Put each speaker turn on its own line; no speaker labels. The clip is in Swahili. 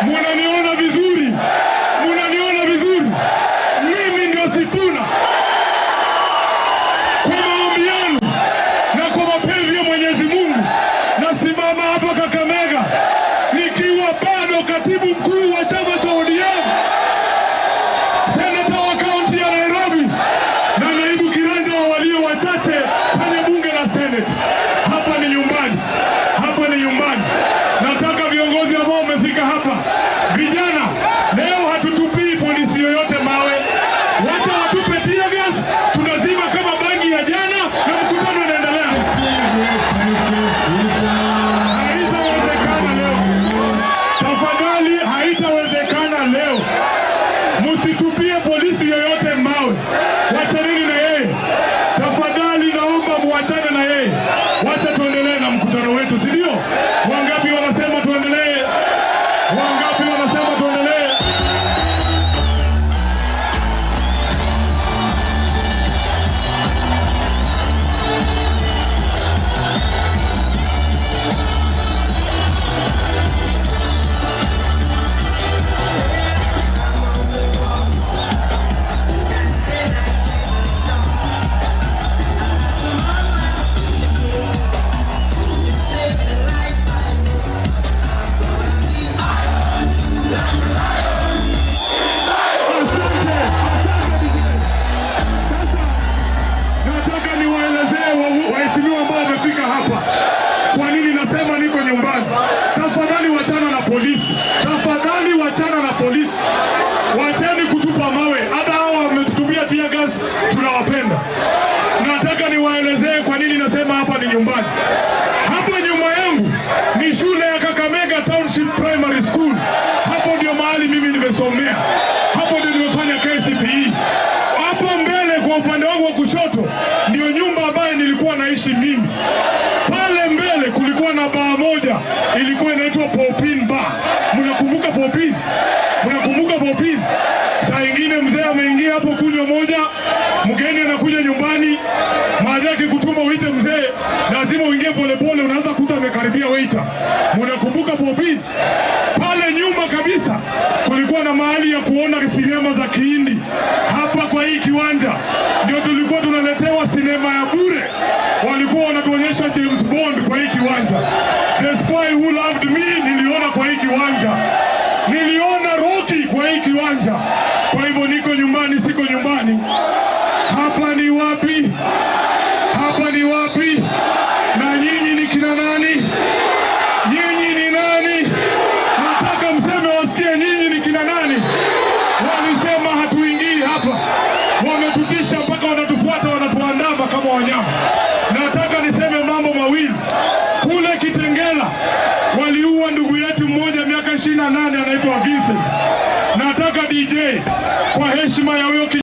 Munaniona vizuri? Munaniona vizuri? Mimi ndio Sifuna. Kwa maombi yenu na kwa mapenzi ya Mwenyezi Mungu nasimama hapa Kakamega nikiwa bado katibu mkuu wa chama cha ODM, seneta wa kaunti ya Nairobi na naibu kiranja wa walio wachache kwenye bunge la Senate. Hapa ni nyumbani. Hapa ni nyumbani. Nataka viongozi ambao wamefika hapa, vijana, leo hatutupii polisi yoyote mawe. Wacha watupe tear gas, tunazima kama bangi ya jana na mkutano unaendelea. Haitawezekana leo. Tafadhali, haitawezekana leo. Msitupie polisi yoyote mawe. Wachaneni na yeye. Tafadhali naomba muachane na yeye. Wacha tuendelee na mkutano wetu, si ndio? Wangapi wanasema tuendelee? Wangapi wanasema tuendelee? Waheshimiwa ambao wamefika hapa, kwa nini nasema niko nyumbani? Tafadhali wachana na polisi. Tafadhali wachana na polisi. Wacheni kutupa mawe. Hata hao wametutupia tear gas, tunawapenda. Nataka niwaelezee kwa nini nasema hapa ni nyumbani. Hapa nyuma yangu ni shule ya Kakamega Township Primary School. Hapo ndio mahali mimi nimesomea. Hapo ndio nimefanya KCPE. Hapo mbele kwa upande wangu wa kushoto ndio nyumba ambayo nilikuwa naishi mimi. Pale mbele kulikuwa na baa moja ilikuwa inaitwa Popin Bar. Mnakumbuka Popin? Mnakumbuka Popin? Saa ingine mzee ameingia hapo kunywa moja, mgeni anakuja nyumbani, baada yake kutuma uite mzee, lazima uingie polepole, unaanza kuta amekaribia waiter. Mnakumbuka Popin? Pale nyuma kabisa kulikuwa na mahali ya kuona sinema za Kihindi. Hapa kwa hii kiwanja ndio tulikuwa tunaletewa sinema ya bure. Walikuwa wanatuonyesha James Bond kwa hii kiwanja. The Spy Who Loved Me niliona kwa hii kiwanja. Niliona Rocky kwa hii kiwanja. Kwa hivyo niko nyumbani, siko nyumbani. Hapa ni wapi? Hapa ni wapi? Na nyinyi ni kina nani? Nyinyi ni nani? Nataka mseme wasikie nyinyi ni kina nani. Walisema hatuingii hapa. Wametutisha mpaka wanatufuata, wanatuandama kama wanyama. Nataka niseme mambo mawili. Kule Kitengela waliua ndugu yetu mmoja miaka 28 anaitwa Vincent. Nataka DJ kwa heshima ya huyo